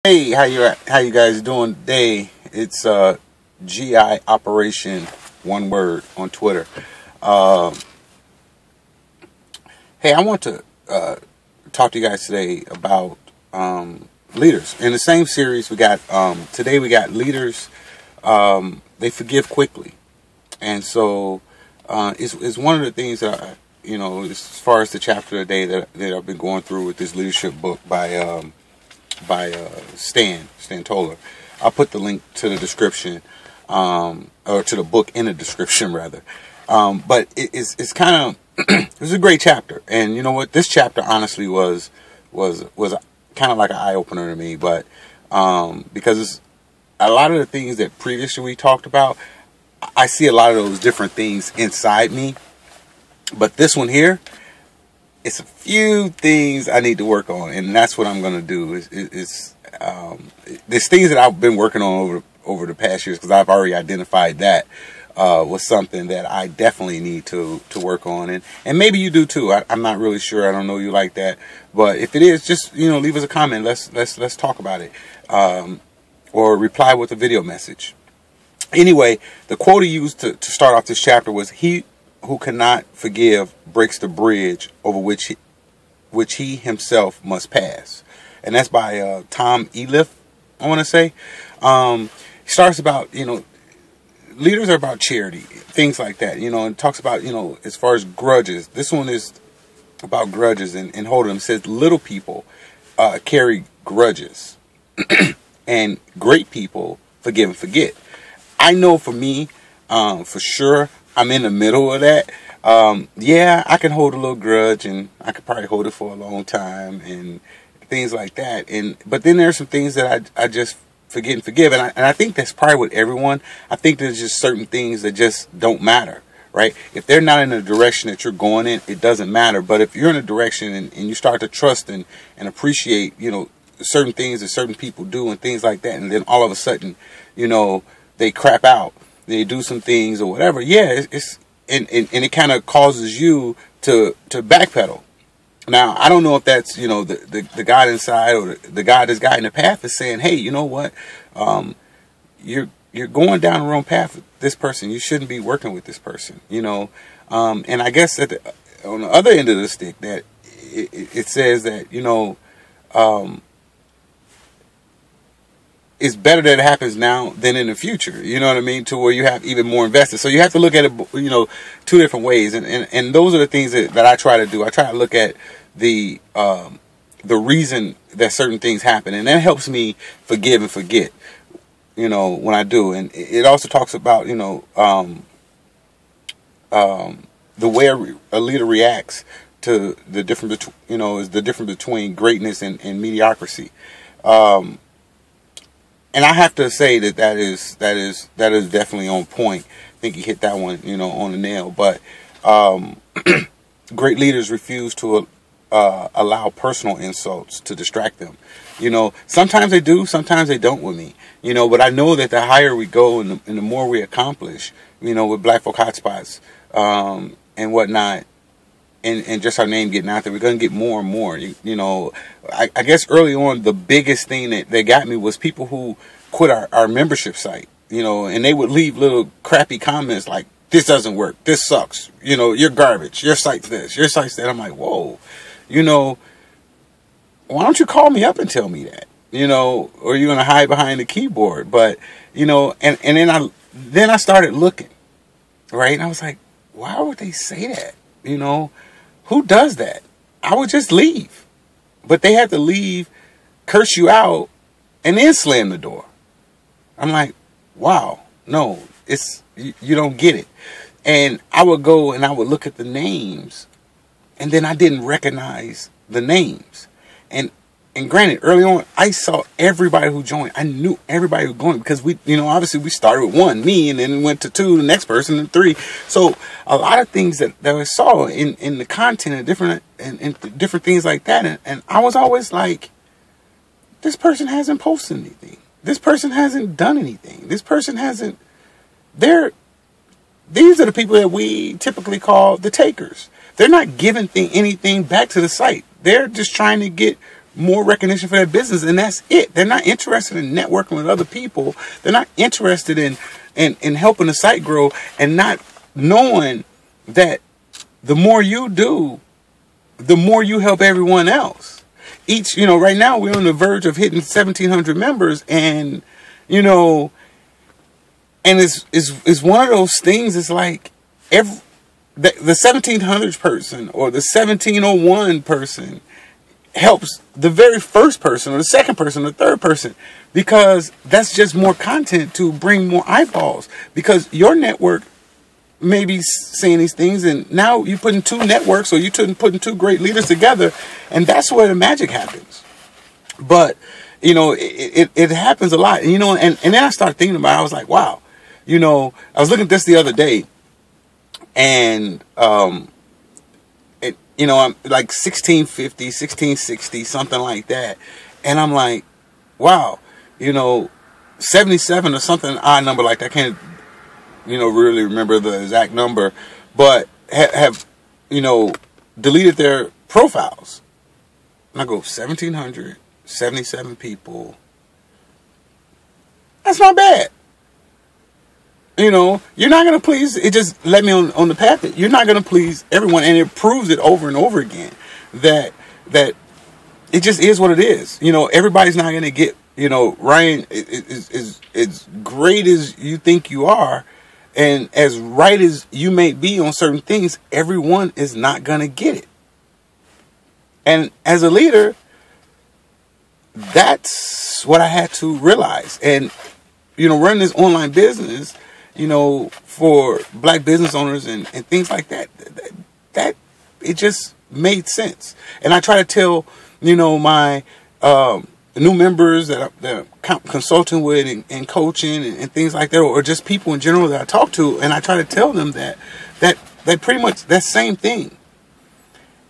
Hey, how you guys doing today? It's GI Operation, one word, on Twitter. Hey, I want to talk to you guys today about leaders. In the same series, we got today we got leaders. They forgive quickly, and so it's one of the things that as far as the chapter today that I've been going through with this leadership book by Stan Toller. I'll put the link to the description, or to the book in the description rather. But it's kind of it was a great chapter, and you know what, this chapter honestly was kind of like an eye opener to me. But because a lot of the things that previously we talked about, I see a lot of those different things inside me. But this one here, it's a few things I need to work on, and that's what I'm going to do. There's things that I've been working on over the past years, because I've already identified that was something that I definitely need to work on, and maybe you do too. I'm not really sure. I don't know you like that, but if it is, just leave us a comment. Let's talk about it, or reply with a video message. Anyway, the quote he used to start off this chapter was, "He who cannot forgive breaks the bridge over which he himself must pass." And that's by Tom Eliff, I want to say. He starts about, leaders are about charity, things like that, and talks about, as far as grudges. This one is about grudges and holding them. It says little people carry grudges and great people forgive and forget. I know for me, for sure, I'm in the middle of that. Yeah, I can hold a little grudge, and I could probably hold it for a long time and things like that. But then there's some things that I just forget and forgive. And I think that's probably with everyone. I think there's just certain things that just don't matter, right? If they're not in the direction that you're going in, it doesn't matter. But if you're in a direction and you start to trust and appreciate, certain things that certain people do and things like that, and then all of a sudden, they crap out, they do some things or whatever. Yeah, and it kind of causes you to backpedal. Now, I don't know if that's, the God inside, or the God that's guiding the path is saying, hey, you know what? You're going down the wrong path with this person. You shouldn't be working with this person, and I guess on the other end of the stick, that it says that, it's better that it happens now than in the future, you know what I mean, to where you have even more invested. So you have to look at it, two different ways. And those are the things that I try to do. I try to look at the reason that certain things happen, and that helps me forgive and forget, when I do. And it also talks about, the way a leader reacts to the difference, is the difference between greatness and mediocrity. And I have to say that is definitely on point. I think he hit that one, on the nail. But great leaders refuse to allow personal insults to distract them. Sometimes they do, sometimes they don't with me. But I know that the higher we go and the more we accomplish, with Black Folk Hotspots and whatnot, and just our name getting out there, we're going to get more and more. I guess early on, the biggest thing that got me was people who quit our membership site, and they would leave little crappy comments like, this doesn't work, this sucks, you're garbage, your site's this, your site's that. I'm like, whoa, why don't you call me up and tell me that, or you're going to hide behind the keyboard? But, and then I started looking, right? And I was like, why would they say that? Who does that? I would just leave. But they had to leave, curse you out, and then slam the door. I'm like, wow, no, you don't get it. And I would go and I would look at the names, and then I didn't recognize the names. And granted, early on, I saw everybody who joined. I knew everybody who joined, because we, obviously we started with one, me, and then went to two, the next person, and three. So a lot of things that I saw in the content and different things like that. And I was always like, this person hasn't posted anything. This person hasn't done anything. This person hasn't. These are the people that we typically call the takers. They're not giving anything back to the site. They're just trying to get more recognition for their business, and that's it. They're not interested in networking with other people. They're not interested in helping the site grow, and not knowing that the more you do, the more you help everyone else. Right now we're on the verge of hitting 1,700 members, and and it's one of those things. It's like the 1,700 person or the 1,701 person helps the very first person or the second person or the third person, because that's just more content to bring more eyeballs, because your network may be saying these things, and now you're putting two networks, or you're putting two great leaders together, and that's where the magic happens. But it happens a lot, and then I started thinking about it. I was like, wow, I was looking at this the other day, and I'm like 1650, 1660, something like that, and I'm like, wow, 77 or something odd number like that. I can't really remember the exact number, but have deleted their profiles. And I go, 1,777 people. That's not bad. You're not going to please. It just let me on the path that you're not going to please everyone. And it proves it over and over again that it just is what it is. Everybody's not going to get, Ryan is as great as you think you are, and as right as you may be on certain things, everyone is not going to get it. And as a leader, that's what I had to realize. And, running this online business, for black business owners and things like that, that it just made sense. And I try to tell, my new members that I'm consulting with and coaching and things like that, or just people in general that I talk to, and I try to tell them that pretty much that same thing.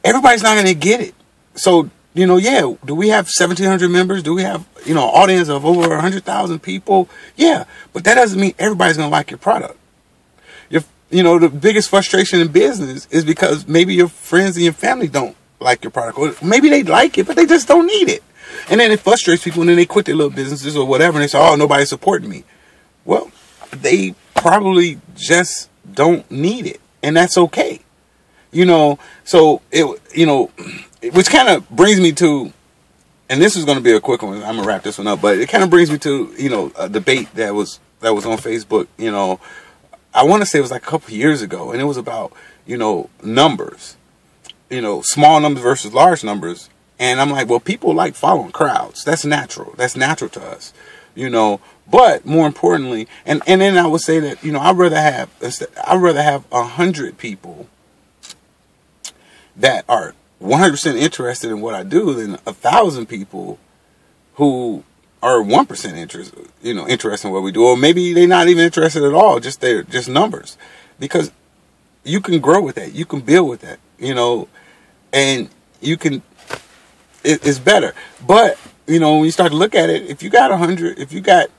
Everybody's not going to get it. So, yeah, do we have 1,700 members? Do we have, an audience of over 100,000 people? Yeah, but that doesn't mean everybody's going to like your product. The biggest frustration in business is because maybe your friends and your family don't like your product, or maybe they like it, but they just don't need it. And then it frustrates people, and then they quit their little businesses or whatever, and they say, oh, nobody's supporting me. Well, they probably just don't need it, and that's okay. So which kind of brings me to, and this is going to be a quick one. I'm gonna wrap this one up, but it kind of brings me to, a debate that was on Facebook. I want to say it was like a couple of years ago, and it was about, numbers, small numbers versus large numbers. And I'm like, well, people like following crowds. That's natural. That's natural to us, But more importantly, and then I would say that, I'd rather have 100 people that are 100% interested in what I do than 1,000 people who are 1% interested in what we do, or maybe they're not even interested at all. They're just numbers, because you can grow with that. You can build with that, and you can. It's better. But, when you start to look at it, if you got 100, if you got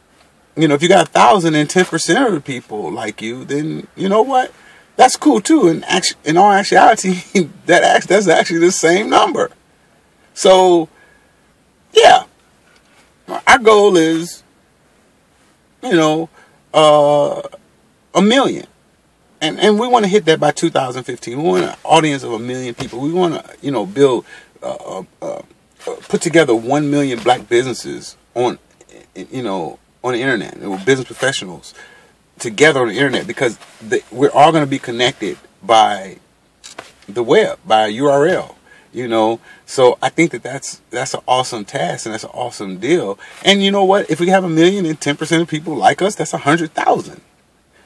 1,000 and 10% of the people like you, then you know what? That's cool too. And in all actuality, that's actually the same number. So, yeah. Our goal is, a million. And we want to hit that by 2015. We want an audience of 1 million people. We want to, build, put together 1 million black businesses on the internet, business professionals together on the internet, because we're all going to be connected by the web, by URL, So I think that's an awesome task, and that's an awesome deal. And you know what? If we have 1 million and 10% of people like us, that's 100,000.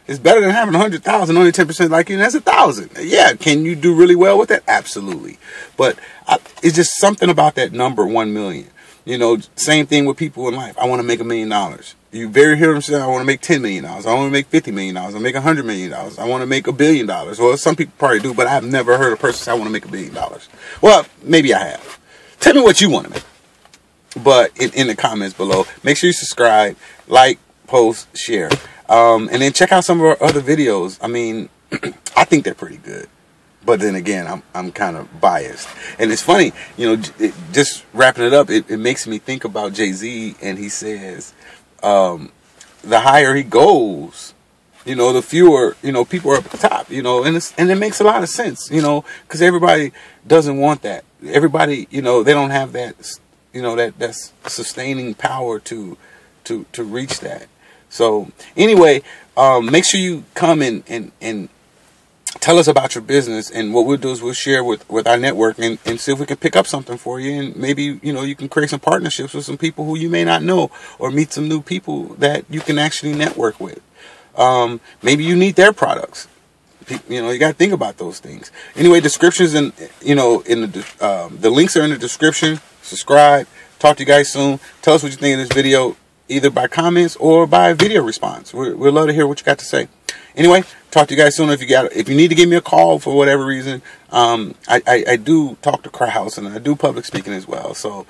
It's better than having 100,000, only 10% like you, and that's 1,000. Yeah, can you do really well with that? Absolutely. But it's just something about that number, 1 million. Same thing with people in life. I want to make $1 million. You very hear them say, I want to make $10 million. I want to make $50 million. I want to make $100 million. I want to make $1 billion. Well, some people probably do, but I've never heard a person say, I want to make $1 billion. Well, maybe I have. Tell me what you want to make. But in the comments below, make sure you subscribe, like, post, share. And then check out some of our other videos. I mean, I think they're pretty good. but then again, I'm kind of biased. And it's funny, you know, just wrapping it up, it makes me think about Jay-Z, and he says, the higher he goes, you know, the fewer, you know, people are up at the top, you know, and it makes a lot of sense, you know, because everybody doesn't want that. Everybody, you know, they don't have that, you know, that's sustaining power to reach that. So anyway, make sure you come and tell us about your business, and what we'll do is we'll share with our network and see if we can pick up something for you, and maybe, you know, you can create some partnerships with some people who you may not know, or meet some new people that you can actually network with. Maybe you need their products. You know, you got to think about those things. Anyway, descriptions and, you know, in the links are in the description. Subscribe. Talk to you guys soon. Tell us what you think of this video, either by comments or by video response. We'd love to hear what you got to say. Anyway, talk to you guys soon. If you need to give me a call for whatever reason, I do talk to crowds, and I do public speaking as well. So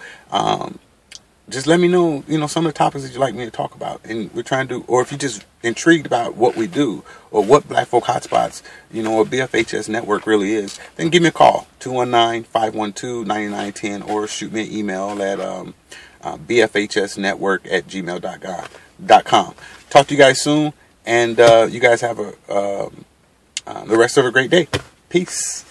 just let me know, you know, some of the topics that you'd like me to talk about, and we're trying to, or if you're just intrigued about what we do, or what Black Folk Hotspots, you know, or BFHS Network really is, then give me a call, 219-512-9910, or shoot me an email at bfhsnetwork@gmail.com. Talk to you guys soon, and you guys have the rest of a great day. Peace.